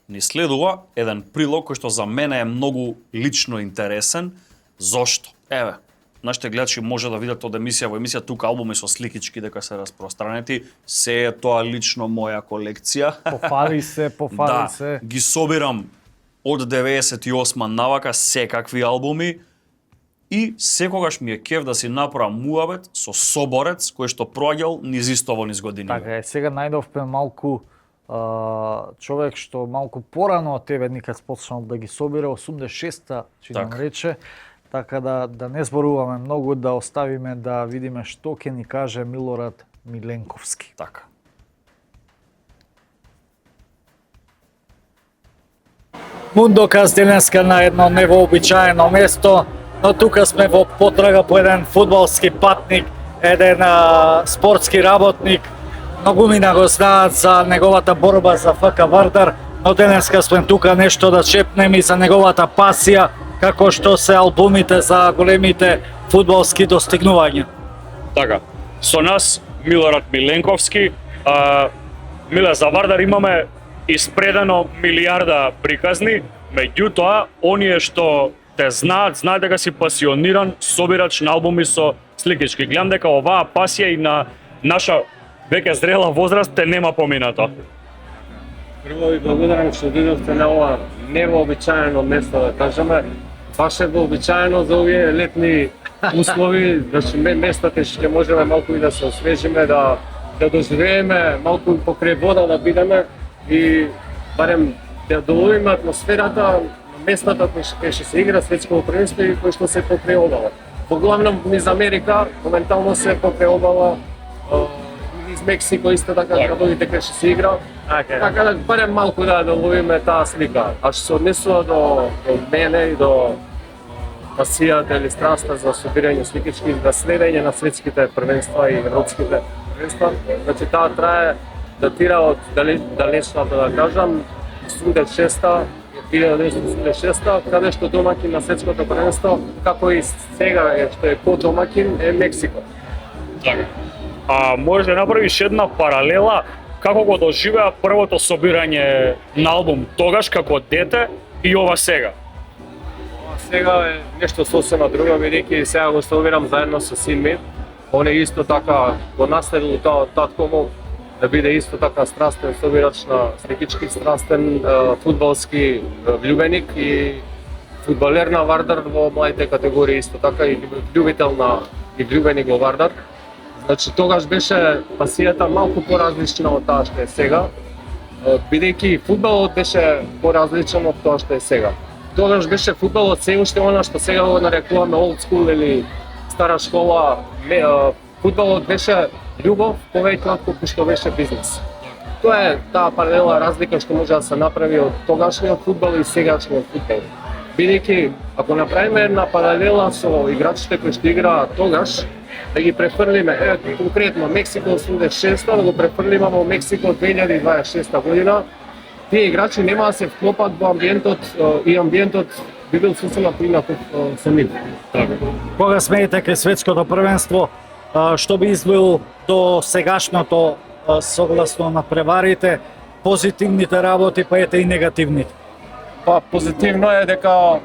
ни следува еден прилог кој што за мене е многу лично интересен. Зошто? Еве, нашите гледачи може да видат од емисија во емисија тука албуми со сликички дека се распространети. Се е тоа лично моја колекција. Пофали се. Да, ги собирам од 98 навака секакви албуми и секогаш ми е кеф да си направам муабет со соборец кој што проаѓал низ истово низ години. Така е, сега најдовме малку човек што малку порано од тебе никад почнал да ги собира, 86-та, нам рече. Така да не зборуваме многу, да оставиме да видиме што ќе ни каже Милорад Миленковски. Така. Мундокаст денеска на едно невообичаено место, но тука сме во потрага по еден фудбалски патник, еден спортски работник. Многумина го знаат за неговата борба за ФК Вардар, но денеска сме тука нешто да шепнем и за неговата пасија, како што се албумите за големите фудбалски достигнувања. Така, со нас Милорад Миленковски. Миле, за Вардар имаме испредено милиарда приказни, меѓутоа, оние што те знаат дека си пасиониран собирач на албуми со сликички. Гледам дека оваа пасија и на наша веќе зрела возраст те нема помината. Прво ви благодарам што дојдовте на ова невообичаено место, да кажеме. Баш е вообичаено за овие летни услови, значи местата што можеме малку и да се освежиме, да доживееме, малку покрај вода да бидеме и барем да доловиме атмосферата на местата кои што се игра светско првенство и кои што се покрај обала. Поглавном низ Америка, моментално се покрај обала, низ Мексико исто така градовите кои што се игра. Така да барем малку да доловиме таа слика. А што се однесува до мене и до пасијата или страста за собирање сликички, за следење на светските првенства и европските првенства, значи таа трае датира од далечната, да кажам, 1986-та, каде што домакин на светското првенство, како и сега што е ко-домакин, е Мексико. Така. Може да направиш една паралела како го доживеа првото собирање на албум тогаш како дете и ова сега? Ова сега е нешто сосема друго, бидејќи сега го собирам заедно со син ми. Он е исто така го наследил тоа од татко му, да биде исто така страстен собирач на сликички, страстен фудбалски влюбеник и фудбалер на Вардар во младите категории исто така и љубител на и влюбеник во Вардар. Значи тогаш беше пасијата малку поразлична од таа што е сега, бидејќи фудбалот беше поразличен од тоа што е сега. Тогаш беше фудбалот се уште она што сега го нарекуваме old school или стара школа. Фудбалот беше љубов повеќе отколку што беше бизнес. Тоа е таа паралела разлика што може да се направи од тогашниот фудбал и сегашниот фудбал. Бидејќи ако направиме една паралела со играчите кои што играат тогаш, да ги префрлиме, конкретно Мексико 86-та, да го префрлиме во Мексико 2026 година, тие играчи нема да се вклопат во амбиентот и амбиентот би бил сосема принаков со нив. Кога смеете кај светското првенство, што би извел до сегашното согласно на преварите, позитивните работи, па ете и негативните? Па позитивно е дека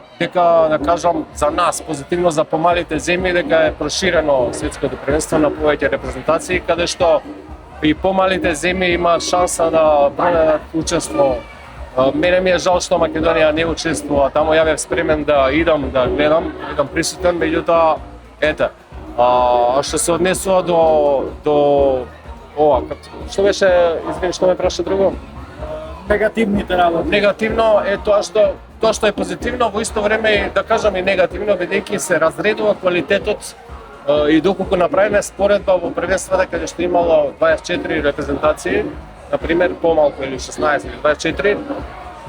да кажам за нас, позитивно за помалите земји дека е проширено светското првенство на повеќе репрезентации, каде што и помалите земји имаат шанса да бранат учество. Мене ми е жал што Македонија не учествува, таму ја бев спремен да идам да гледам, идам присутен, меѓутоа ете. Што се однесува до ова, што беше, извини, што ме праша друго? Негативните работи. Негативно е тоа што е позитивно, во исто време да кажам и негативно, бидејќи се разредува квалитетот и доколку направиме споредба во првенствата каде што имало 24 репрезентации, на пример помалку или 16 или 24,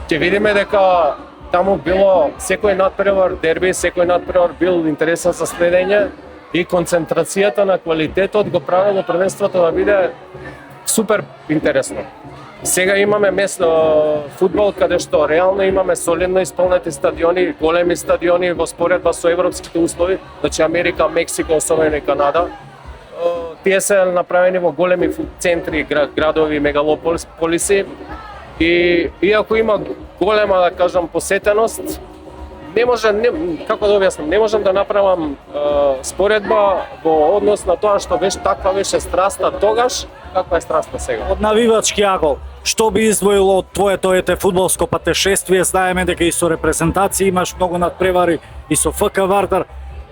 ќе видиме дека таму било секој надпревар дерби, секој надпревар бил интересен за следење и концентрацијата на квалитетот го правило првенството да биде супер интересно. Сега имаме фудбал каде што реално имаме солидно исполнети стадиони, големи стадиони во споредба со европските услови, значи Америка, Мексико, особено и Канада. Тие се направени во големи центри, градови, мегалополиси И иако има голема, да кажам, посетеност, како да објаснам, не можам да направам споредба во однос на тоа што таква беше страста тогаш, каква е страста сега. Од навивачки агол, што би издвоило од твоето фудбалско патешествие? Знаеме дека и со репрезентација имаш многу надпревари и со ФК Вардар.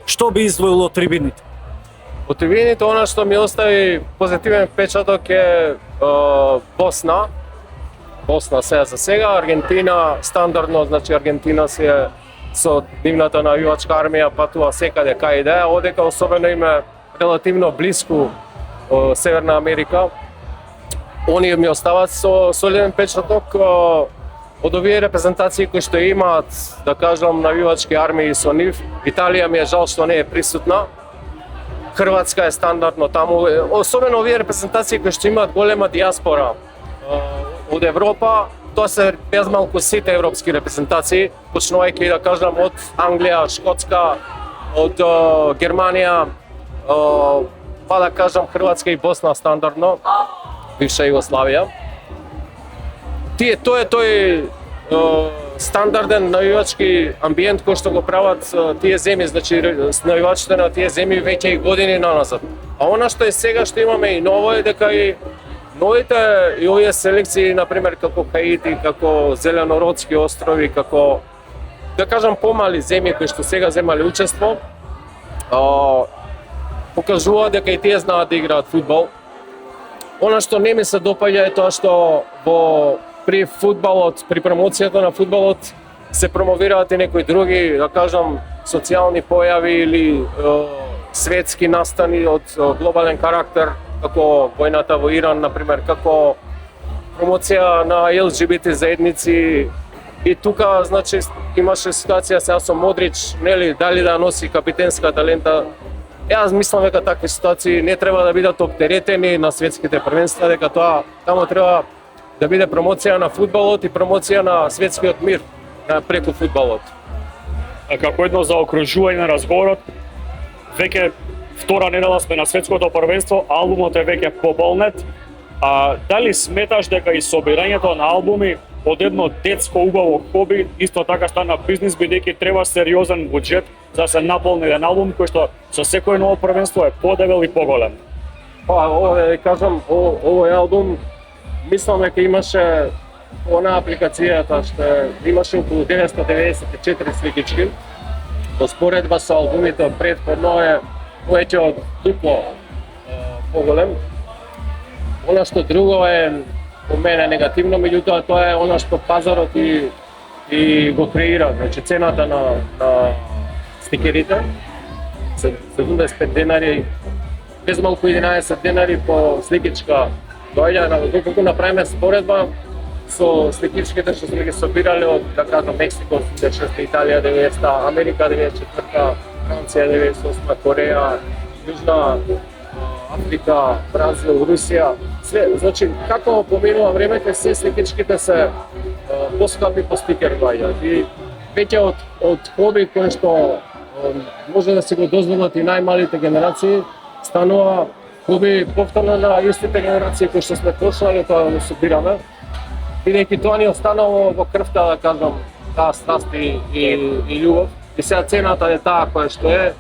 Што би издвоило од трибините? Од трибините, она што ми остави позитивен впечаток е Босна. Босна сега за сега, Аргентина стандардно, значи Аргентина си е со нивната навивачка армија патува секаде кај иде, одека особено им е релативно блиску Северна Америка. Оние ми остават со солиден печаток од овие репрезентации кои што имаат, да кажам, навивачки армии со нив. Италија ми е жал што не е присутна. Хрватска е стандардно таму, особено овие репрезентации кои што имаат голема диаспора од Европа. Тоа се безмалку сите европски репрезентации, почнувајќи, да кажам, од Англија, Шкотска, од Германија, па да кажам Хрватска и Босна стандардно, бивша Југославија. Тоа е тој стандарден навивачки амбиент кој што го прават тие земји, значи навивачите на тие земји веќе и години наназад. А она што е сега што имаме и ново е дека и новите и овие селекции, например како Хаити, како Зеленородски острови, како, да кажам, помали земји кои што сега земале учество, покажуваат дека и тие знаат да играат фудбал. Она што не ми се допаѓа е тоа што при фудбалот, при промоцијата на фудбалот се промовираат и некои други, да кажам, социјални појави или светски настани од глобален карактер, како војната во Иран, например, како промоција на ЛГБТ заедници. И тука, значи, имаше ситуација сега со Модрич, нели, дали да носи капитенската лента. Јас мислам дека такви ситуации не треба да бидат оптеретени на светските првенства, дека тоа таму треба да биде промоција на фудбалот и промоција на светскиот мир преку фудбалот. Како едно заокружување на разговорот, веќе втора недела сме на светското првенство, албумот е веќе пополнет. Дали сметаш дека и собирањето на албуми од едно детско убаво хоби исто така стана бизнис, бидејќи треба сериозен буџет за да се наполни еден албум кој што со секој ново првенство е подебел и поголем? Кажам, овој албум мислам дека имаше она апликацијата што имаше околу 994 сликички. Во споредба со албумите претходно е повеќе од дупло поголем. Она што друго е по мене негативно, меѓутоа тоа е она што пазарот и го креира, значи цената на стикерите 75 денари, без малку 11 денари по сликичка доаѓа. Доколку направиме споредба со сликичките што сме ги собирале од, да кажам, Мексико 86, Италија 90, Америка 94, Франција 98, Кореја, Јужна Африка, Бразил, Русија, све, значи како поминува времето, се сликичките се поскапи по стикер доаѓаат. И веќе од хоби кој што може да се го дозволат и најмалите генерации, станува хоби повторно на истите генерации кои што сме почнали тоа да собираме, бидејќи тоа ни останало во крвта, да кажам, таа страст и љубов. И сега цената е таа која што е,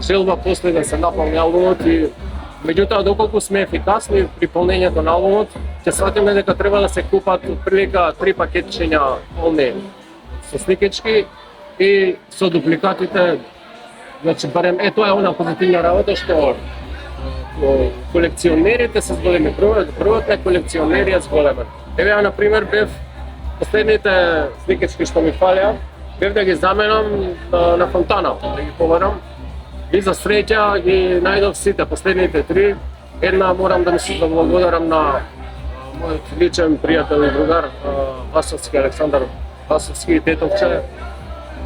желба после да се наполни албумот и меѓутоа доколку сме ефикасни при полнењето на албумот, ќе сватиме дека треба да се купат отприлика 3 пакетчиња полни со сликички и со дупликатите. Значи барем тоа е она позитивна работа што колекционерите се зголеми, бројот на колекционери е зголемен. Еве ја, например, бев последните сликички што ми фалеа, бев да ги заменам на фонтана, да ги побарам. И за среќа ги најдов сите, последните 3. Една морам да ми се заблагодарам на мојот личен пријател и другар Васовски, Александар Васовски, Тетовче,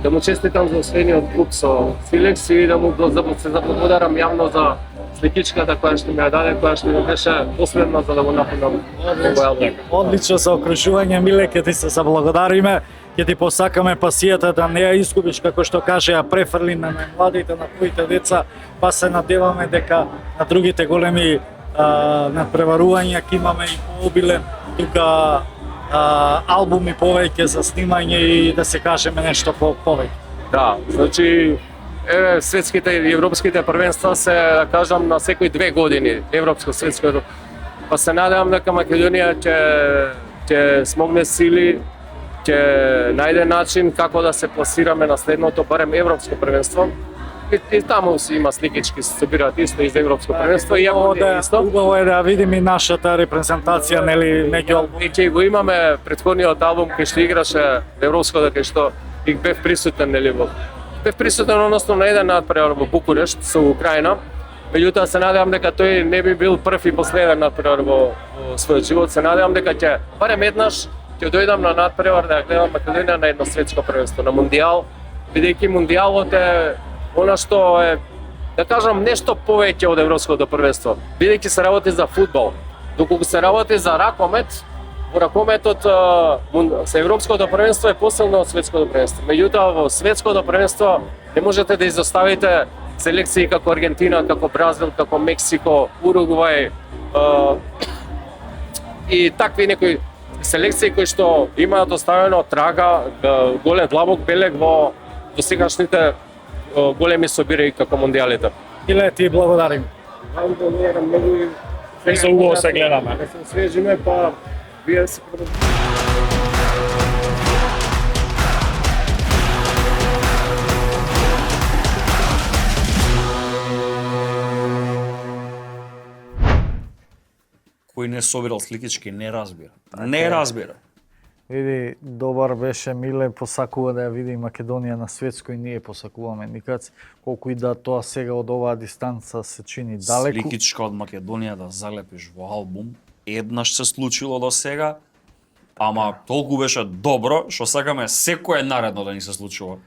да му честитам за освоениот клуб со Силекс и да му се заблагодарам јавно за сликичката која што ми ја даде, која што ми беше последна за да го наpunам овој албум. Одлично заокружување, Миле, ќе ти се заблагодариме. Ќе ти посакаме пасијата да не ја изгубиш, како што каже, ја префрли на најмладите, на твоите деца, па се надеваме дека на другите големи надпреварувања ќе имаме и пообилен тука албуми повеќе за снимање и да се кажеме нешто повеќе. Да, значи светските и европските првенства се, да кажам, на секои 2 години, европско, светско. Па се надевам дека Македонија ќе смогне сили, ќе најде начин како да се пласираме на следното, барем европско првенство. И таму си има сликички, се собираат исто из европско првенство и јако не е исто. Убаво е да видиме и нашата репрезентација, нели, меѓу албуми. И ќе го имаме претходниот албум кај што играше европското, кај што и бев присутен, нели, бев присутен односно на еден надпревар во Букурешт со Украина. Меѓутоа се надевам дека тој не би бил прв и последен надпревар во својот живот. Се надевам дека ќе барем еднаш ќе дојдам на надпревар да гледам Македонија на едно светско првенство, на мундијал, бидејќи мундијалот е она што е, да кажам, нешто повеќе од европското првенство. Бидејќи се работи за фудбал, доколку се работи за ракомет, во ракометот се европското првенство е посилно од светското првенство. Меѓутоа во светското првенство не можете да изоставите селекции како Аргентина, како Бразил, како Мексико, Уругвај и такви некои селекции кои што имаат оставено трага, голем длабок белег во досегашните големи собираи како мондијалите. Иле ти благодарим. За уго се гледаме. Да се освежиме, па вие се Кој не собирал сликички не разбира. Не разбира. Види, добар беше Миле, посакува да ја види Македонија на светско и ние посакуваме никац, колку и да тоа сега од оваа дистанца се чини далеку. Сликичка од Македонија да залепиш во албум, еднаш се случило до сега, ама толку беше добро, што сакаме секое наредно да ни се случува.